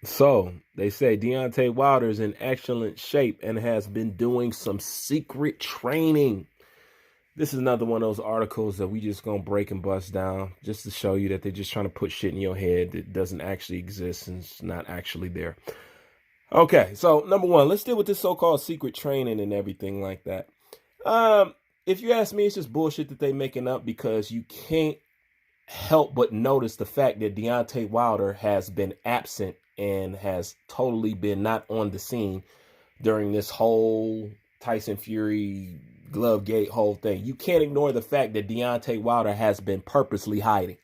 So they say Deontay Wilder is in excellent shape and has been doing some secret training. This is another one of those articles that we just gonna break and bust down just to show you that they're just trying to put shit in your head that doesn't actually exist and it's not actually there. Okay, so number one, let's deal with this so-called secret training and everything like that. If you ask me, it's just bullshit that they making up because you can't help but notice the fact that Deontay Wilder has been absent and has totally been not on the scene during this whole Tyson Fury glove gate whole thing. You can't ignore the fact that Deontay Wilder has been purposely hiding.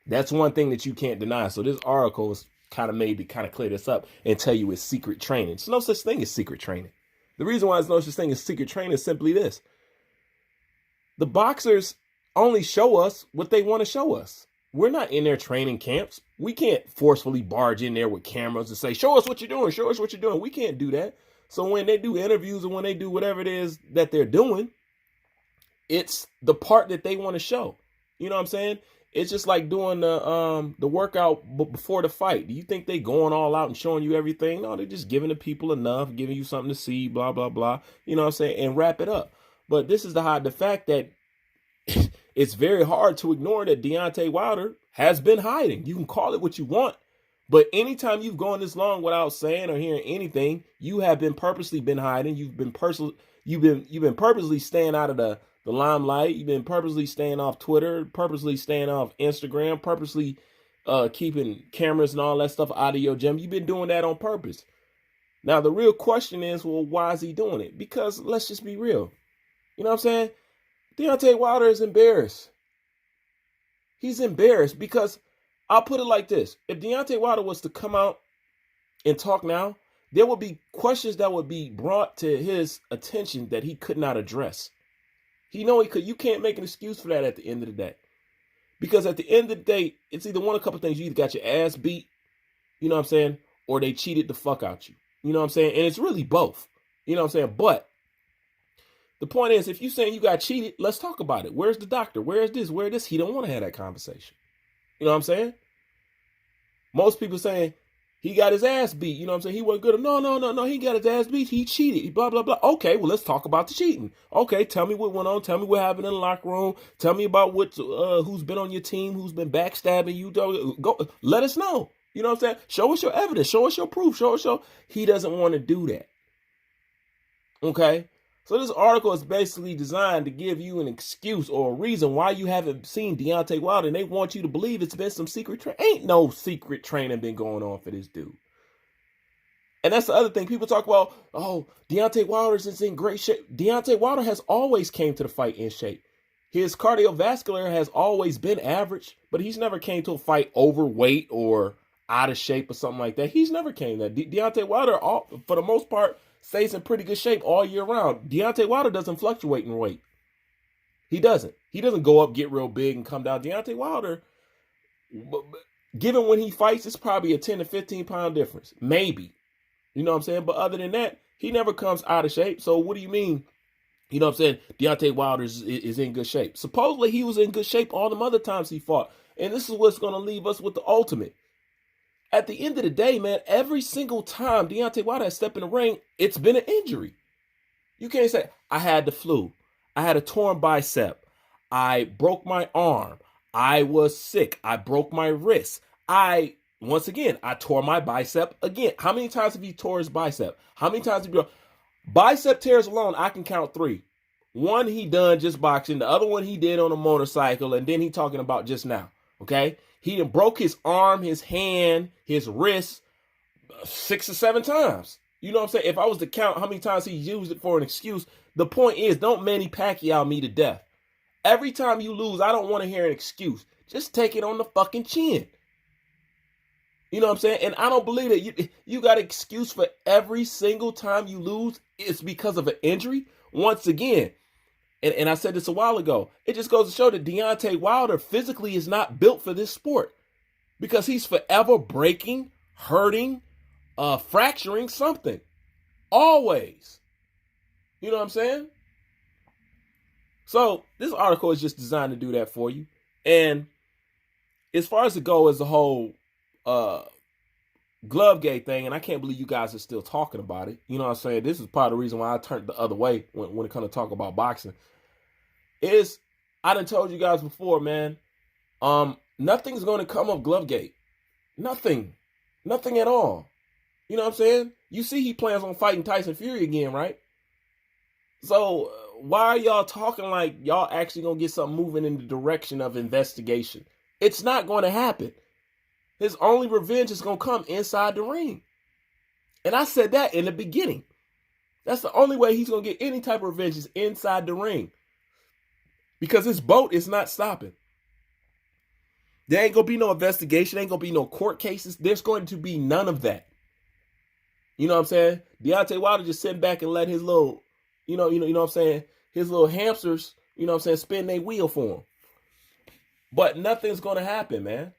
That's one thing that you can't deny. So this article is kind of made to kind of clear this up and tell you it's secret training. There's no such thing as secret training. The reason why there's no such thing as secret training is simply this. The boxers only show us what they want to show us. We're not in their training camps. We can't forcefully barge in there with cameras and say, show us what you're doing, show us what you're doing. We can't do that. So when they do interviews and when they do whatever it is that they're doing, it's the part that they want to show. You know what I'm saying? It's just like doing the workout before the fight. Do you think they going all out and showing you everything? No, they're just giving the people enough, giving you something to see, blah, blah, blah. You know what I'm saying? And wrap it up. But this is the fact that it's very hard to ignore that Deontay Wilder has been hiding. You can call it what you want, but anytime you've gone this long without saying or hearing anything, you have been purposely been hiding. You've been purposely staying out of the limelight. You've been purposely staying off Twitter, purposely staying off Instagram, purposely keeping cameras and all that stuff out of your gym. You've been doing that on purpose. Now, the real question is, well, why is he doing it? Because let's just be real. You know what I'm saying? Deontay Wilder is embarrassed. He's embarrassed because I'll put it like this. If Deontay Wilder was to come out and talk now, there would be questions that would be brought to his attention that he could not address. He know he could. You can't make an excuse for that at the end of the day. Because at the end of the day, it's either one of a couple of things. You either got your ass beat, you know what I'm saying, or they cheated the fuck out you. You know what I'm saying? And it's really both. You know what I'm saying? But the point is, if you're saying you got cheated, let's talk about it. Where's the doctor? Where's this? Where's this? He don't want to have that conversation. You know what I'm saying? Most people saying he got his ass beat. You know what I'm saying? He wasn't good. No. He got his ass beat. He cheated. Blah, blah, blah. Okay, well, let's talk about the cheating. Okay, tell me what went on. Tell me what happened in the locker room. Tell me about who's been on your team, who's been backstabbing you. Go, let us know. You know what I'm saying? Show us your evidence. Show us your proof. Show us your... He doesn't want to do that. Okay? So this article is basically designed to give you an excuse or a reason why you haven't seen Deontay Wilder, and they want you to believe it's been some secret training. Ain't no secret training been going on for this dude. And that's the other thing. People talk about, oh, Deontay Wilder is in great shape. Deontay Wilder has always came to the fight in shape. His cardiovascular has always been average, but he's never came to a fight overweight or out of shape or something like that. He's never came that. Deontay Wilder, for the most part, stays in pretty good shape all year round. Deontay Wilder doesn't fluctuate in weight. He doesn't. He doesn't go up, get real big, and come down. Deontay Wilder, given when he fights, it's probably a 10 to 15 pound difference. Maybe. You know what I'm saying? But other than that, he never comes out of shape. So what do you mean? You know what I'm saying? Deontay Wilder is in good shape. Supposedly he was in good shape all the other times he fought. And this is what's going to leave us with the ultimate. At the end of the day, man, every single time Deontay Wilder has stepped in the ring, it's been an injury. You can't say, I had the flu. I had a torn bicep. I broke my arm. I was sick. I broke my wrist. Once again, I tore my bicep again. How many times have he tore his bicep? How many times have you... Bicep tears alone, I can count 3. One he done just boxing. The other one he did on a motorcycle. And then he talking about just now. Okay? He done broke his arm, his hand, his wrist 6 or 7 times. You know what I'm saying? If I was to count how many times he used it for an excuse, the point is, don't Manny Pacquiao me to death. Every time you lose, I don't want to hear an excuse. Just take it on the fucking chin. You know what I'm saying? And I don't believe that you got an excuse for every single time you lose. It's because of an injury. Once again, and I said this a while ago, it just goes to show that Deontay Wilder physically is not built for this sport because he's forever breaking, hurting, fracturing something. Always. You know what I'm saying? So this article is just designed to do that for you. And as far as the goal as a whole Glovegate thing, and I can't believe you guys are still talking about it. You know what I'm saying? This is part of the reason why I turned the other way when it comes to talk about boxing. Is I done told you guys before, man. Nothing's going to come of Glovegate. Nothing at all. You know what I'm saying? You see, he plans on fighting Tyson Fury again, right? So why are y'all talking like y'all actually gonna get something moving in the direction of investigation? It's not going to happen. His only revenge is going to come inside the ring. And I said that in the beginning. That's the only way he's going to get any type of revenge is inside the ring. Because his boat is not stopping. There ain't going to be no investigation. Ain't going to be no court cases. There's going to be none of that. You know what I'm saying? Deontay Wilder just sitting back and let his little, you know what I'm saying? His little hamsters, you know what I'm saying, spin their wheel for him. But nothing's going to happen, man.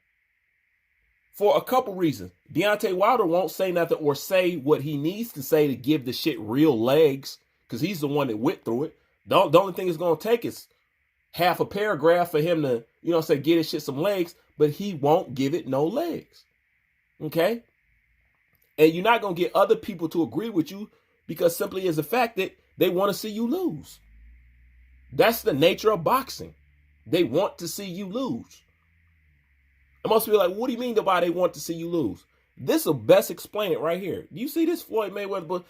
For a couple reasons. Deontay Wilder won't say nothing or say what he needs to say to give the shit real legs, because he's the one that went through it. The only thing it's going to take is half a paragraph for him to, you know, say, get his shit some legs, but he won't give it no legs. Okay? And you're not going to get other people to agree with you because simply is the fact that they want to see you lose. That's the nature of boxing. They want to see you lose. And most people are like, what do you mean by they want to see you lose? This will best explain it right here. You see this Floyd Mayweather,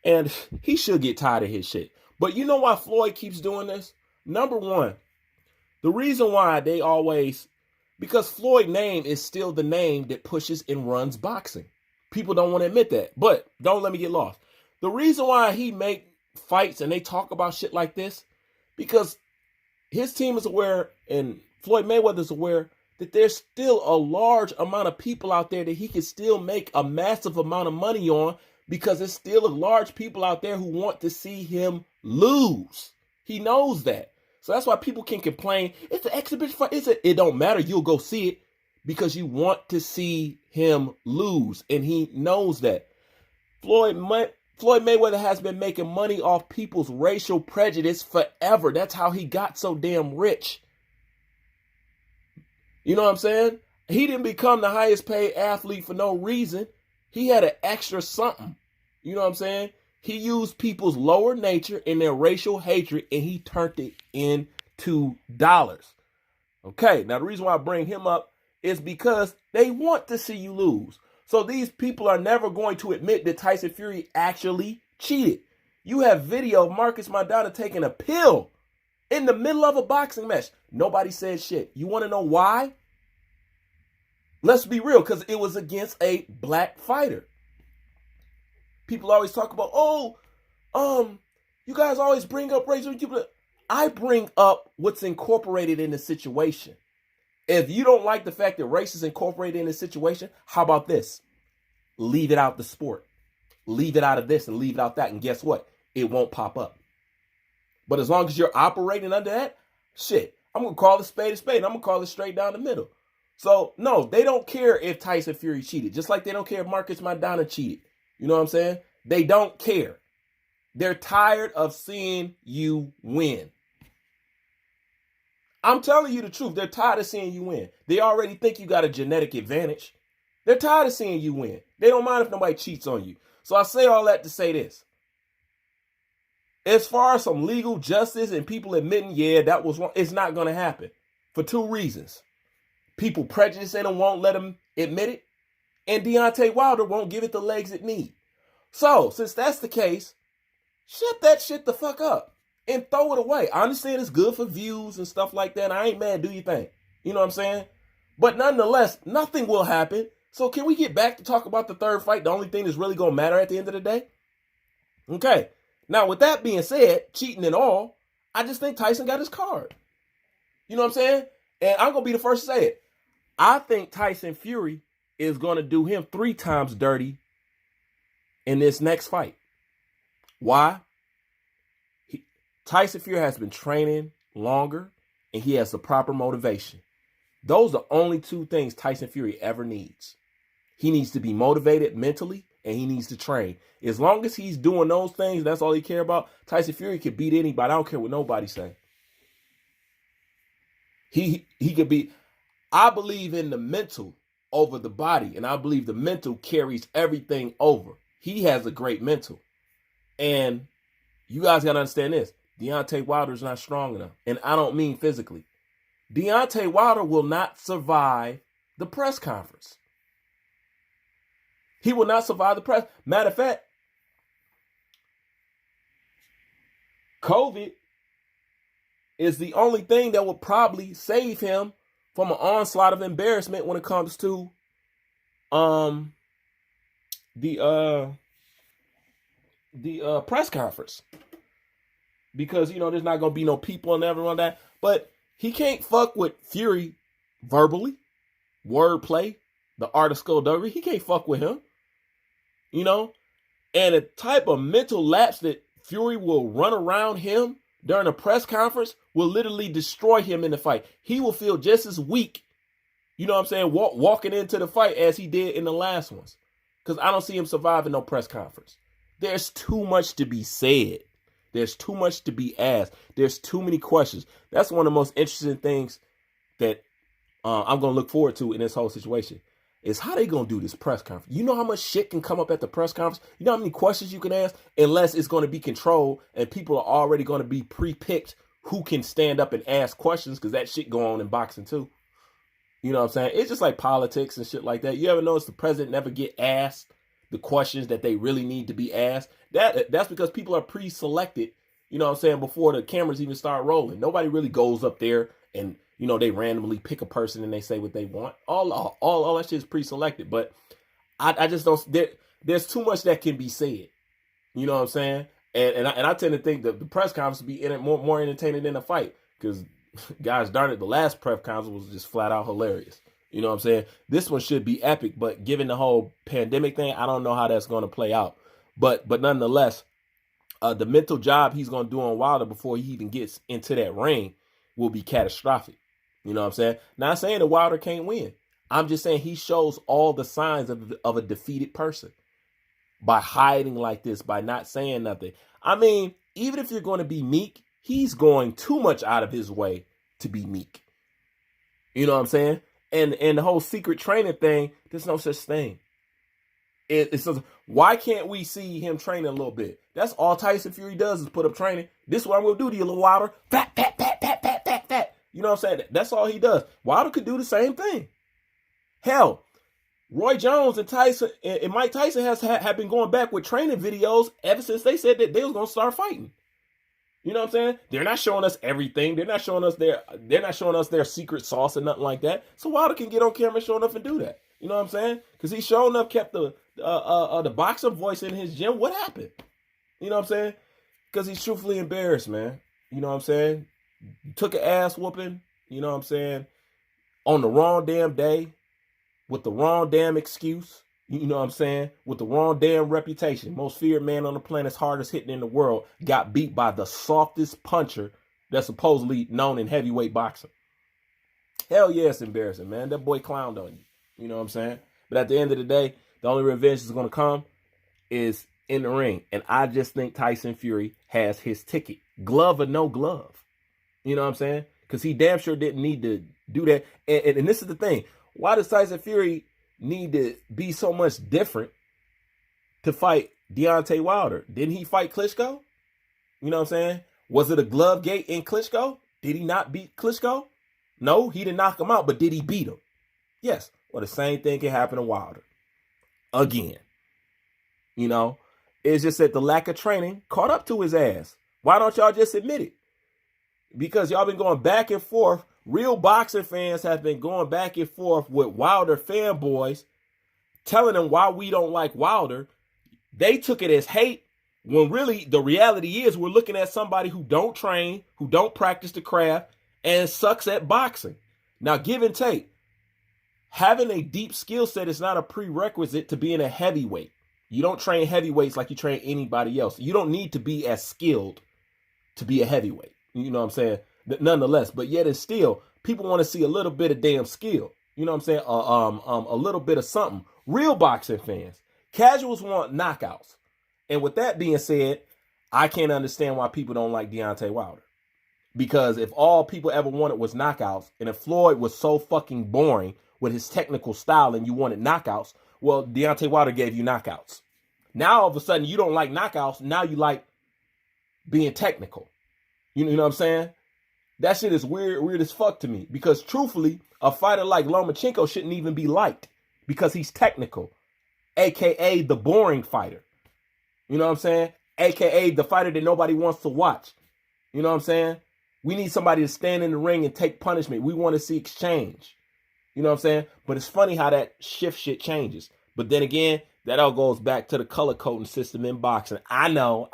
and he should get tired of his shit. But you know why Floyd keeps doing this? Number one, the reason why they always, because Floyd's name is still the name that pushes and runs boxing. People don't want to admit that, but don't let me get lost. The reason why he make fights and they talk about shit like this, because his team is aware and Floyd Mayweather is aware that there's still a large amount of people out there that he can still make a massive amount of money on, because there's still a large people out there who want to see him lose. He knows that. So that's why people can complain. It's an exhibition fight. It don't matter. You'll go see it because you want to see him lose. And he knows that. Floyd Mayweather has been making money off people's racial prejudice forever. That's how he got so damn rich. You know what I'm saying? He didn't become the highest paid athlete for no reason. He had an extra something. You know what I'm saying? He used people's lower nature and their racial hatred, and he turned it into dollars. Okay, now the reason why I bring him up is because they want to see you lose. So these people are never going to admit that Tyson Fury actually cheated. You have video of Marcus Maidana taking a pill in the middle of a boxing match. Nobody said shit. You want to know why? Let's be real, because it was against a black fighter. People always talk about, you guys always bring up race. I bring up what's incorporated in the situation. If you don't like the fact that race is incorporated in the situation, how about this? Leave it out the sport. Leave it out of this and leave it out that. And guess what? It won't pop up. But as long as you're operating under that, shit, I'm going to call it spade a spade. I'm going to call it straight down the middle. So, no, they don't care if Tyson Fury cheated. Just like they don't care if Marcus Maidana cheated. You know what I'm saying? They don't care. They're tired of seeing you win. I'm telling you the truth. They're tired of seeing you win. They already think you got a genetic advantage. They're tired of seeing you win. They don't mind if nobody cheats on you. So I say all that to say this. As far as some legal justice and people admitting, yeah, that was wrong, it's not going to happen for two reasons. People prejudice in them won't let them admit it, and Deontay Wilder won't give it the legs it needs. So, since that's the case, shut that shit the fuck up and throw it away. I understand it's good for views and stuff like that. I ain't mad. Do your thing. You know what I'm saying? But nonetheless, nothing will happen. So can we get back to talk about the third fight? The only thing that's really going to matter at the end of the day? Okay. Now, with that being said, cheating and all, I just think Tyson got his card. You know what I'm saying? And I'm going to be the first to say it. I think Tyson Fury is going to do him 3 times dirty in this next fight. Why? Tyson Fury has been training longer and he has the proper motivation. Those are the only 2 things Tyson Fury ever needs. He needs to be motivated mentally and he needs to train. As long as he's doing those things, that's all he cares about, Tyson Fury can beat anybody. I don't care what nobody say. He could be. I believe in the mental over the body. And I believe the mental carries everything over. He has a great mental. And you guys got to understand this. Deontay Wilder is not strong enough. And I don't mean physically. Deontay Wilder will not survive the press conference. He will not survive the press. Matter of fact, COVID is the only thing that will probably save him from an onslaught of embarrassment when it comes to the press conference. Because, you know, there's not going to be no people and everyone that. But he can't fuck with Fury verbally, wordplay, the art of skullduggery. He can't fuck with him. You know? And the type of mental lapse that Fury will run around him during a press conference will literally destroy him in the fight. He will feel just as weak, you know what I'm saying, walking into the fight as he did in the last ones. Because I don't see him surviving no press conference. There's too much to be said. There's too much to be asked. There's too many questions. That's one of the most interesting things that I'm going to look forward to in this whole situation is how they going to do this press conference. You know how much shit can come up at the press conference? You know how many questions you can ask? Unless it's going to be controlled and people are already going to be pre-picked who can stand up and ask questions, because that shit go on in boxing too. You know what I'm saying? It's just like politics and shit like that. You ever notice the president never get asked the questions that they really need to be asked? That's because people are pre-selected, you know what I'm saying, before the cameras even start rolling. Nobody really goes up there and, you know, they randomly pick a person and they say what they want. All that shit is pre-selected. But I just don't, there's too much that can be said. You know what I'm saying? And I tend to think that the press conference would be more entertaining than the fight. Because, guys, darn it, the last press conference was just flat out hilarious. You know what I'm saying? This one should be epic, but given the whole pandemic thing, I don't know how that's going to play out. But nonetheless, the mental job he's going to do on Wilder before he even gets into that ring will be catastrophic. You know what I'm saying? Not saying that Wilder can't win. I'm just saying he shows all the signs of a defeated person by hiding like this, by not saying nothing. I mean, even if you're going to be meek, he's going too much out of his way to be meek. You know what I'm saying? And the whole secret training thing, there's no such thing. It's why can't we see him training a little bit? That's all Tyson Fury does is put up training. This is what I'm going to do to you, little Wilder. Fat. You know what I'm saying? That's all he does. Wilder could do the same thing. Hell, Roy Jones and Tyson and Mike Tyson have been going back with training videos ever since they said that they was going to start fighting. You know what I'm saying? They're not showing us everything. They're not showing us their secret sauce and nothing like that. So Wilder can get on camera and show enough and do that. You know what I'm saying? Because he showing up kept the boxer voice in his gym. What happened? You know what I'm saying? Because he's truthfully embarrassed, man. You know what I'm saying? Took an ass whooping, you know what I'm saying, on the wrong damn day, with the wrong damn excuse, you know what I'm saying, with the wrong damn reputation. Most feared man on the planet, hardest hitting in the world, got beat by the softest puncher that's supposedly known in heavyweight boxing. Hell yeah, it's embarrassing, man. That boy clowned on you. You know what I'm saying? But at the end of the day, the only revenge that's going to come is in the ring. And I just think Tyson Fury has his ticket. Glove or no glove. You know what I'm saying? Because he damn sure didn't need to do that. And this is the thing. Why does Tyson Fury need to be so much different to fight Deontay Wilder? Didn't he fight Klitschko? You know what I'm saying? Was it a glove gate in Klitschko? Did he not beat Klitschko? No, he didn't knock him out, but did he beat him? Yes. Well, the same thing can happen to Wilder. Again. You know? It's just that the lack of training caught up to his ass. Why don't y'all just admit it? Because y'all been going back and forth. Real boxing fans have been going back and forth with Wilder fanboys, telling them why we don't like Wilder. They took it as hate, when really the reality is we're looking at somebody who don't train, who don't practice the craft, and sucks at boxing. Now, give and take. Having a deep skill set is not a prerequisite to being a heavyweight. You don't train heavyweights like you train anybody else. You don't need to be as skilled to be a heavyweight. You know what I'm saying? Nonetheless, but yet it's still, people want to see a little bit of damn skill. You know what I'm saying? A little bit of something. Real boxing fans. Casuals want knockouts. And with that being said, I can't understand why people don't like Deontay Wilder. Because if all people ever wanted was knockouts, and if Floyd was so fucking boring, with his technical style and you wanted knockouts. Well, Deontay Wilder gave you knockouts. Now all of a sudden you don't like knockouts. Now you like being technical. You know what I'm saying? That shit is weird as fuck to me. Because truthfully, a fighter like Lomachenko shouldn't even be liked because he's technical, aka the boring fighter. You know what I'm saying? AKA the fighter that nobody wants to watch. You know what I'm saying? We need somebody to stand in the ring and take punishment. We want to see exchange. You know what I'm saying? But it's funny how that shit changes. But then again, that all goes back to the color coding system in boxing. I know.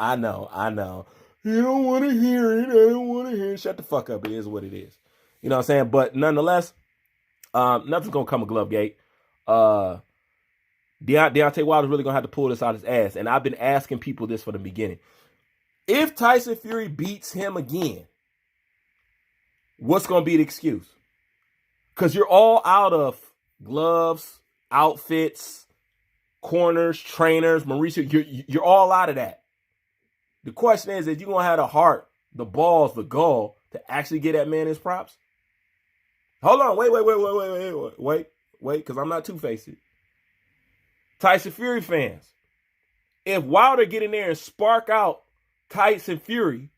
You don't want to hear it. I don't want to hear it. Shut the fuck up. It is what it is. You know what I'm saying? But nonetheless, nothing's going to come of Glovegate. Deontay Wilder's really going to have to pull this out his ass. And I've been asking people this from the beginning. If Tyson Fury beats him again, what's going to be the excuse? Because you're all out of gloves, outfits, corners, trainers, Mauricio. You're all out of that. The question is you're going to have the heart, the balls, the gall to actually get that man his props? Hold on. Wait, because I'm not two-faced. Tyson Fury fans, if Wilder get in there and spark out Tyson Fury,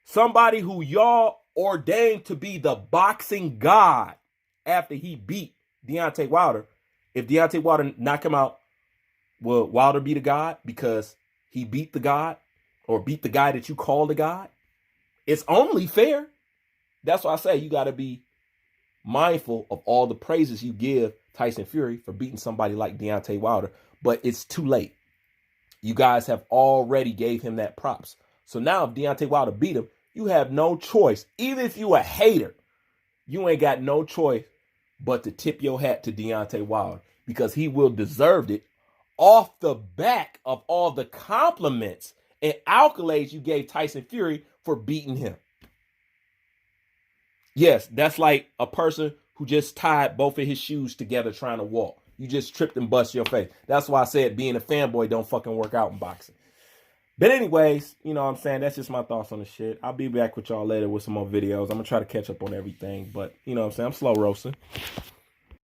somebody who y'all ordained to be the boxing god after he beat Deontay Wilder, if Deontay Wilder knock him out, will Wilder be the god because he beat the god or beat the guy that you call the god? It's only fair. That's why I say you got to be mindful of all the praises you give Tyson Fury for beating somebody like Deontay Wilder, but it's too late. You guys have already gave him that props. So now if Deontay Wilder beat him, you have no choice. Even if you a hater, you ain't got no choice but to tip your hat to Deontay Wilder because he will deserve it off the back of all the compliments and accolades you gave Tyson Fury for beating him. Yes, that's like a person who just tied both of his shoes together trying to walk. You just tripped and bust your face. That's why I said being a fanboy don't fucking work out in boxing. But anyways, you know what I'm saying? That's just my thoughts on the shit. I'll be back with y'all later with some more videos. I'm going to try to catch up on everything. But, you know what I'm saying? I'm slow roasting.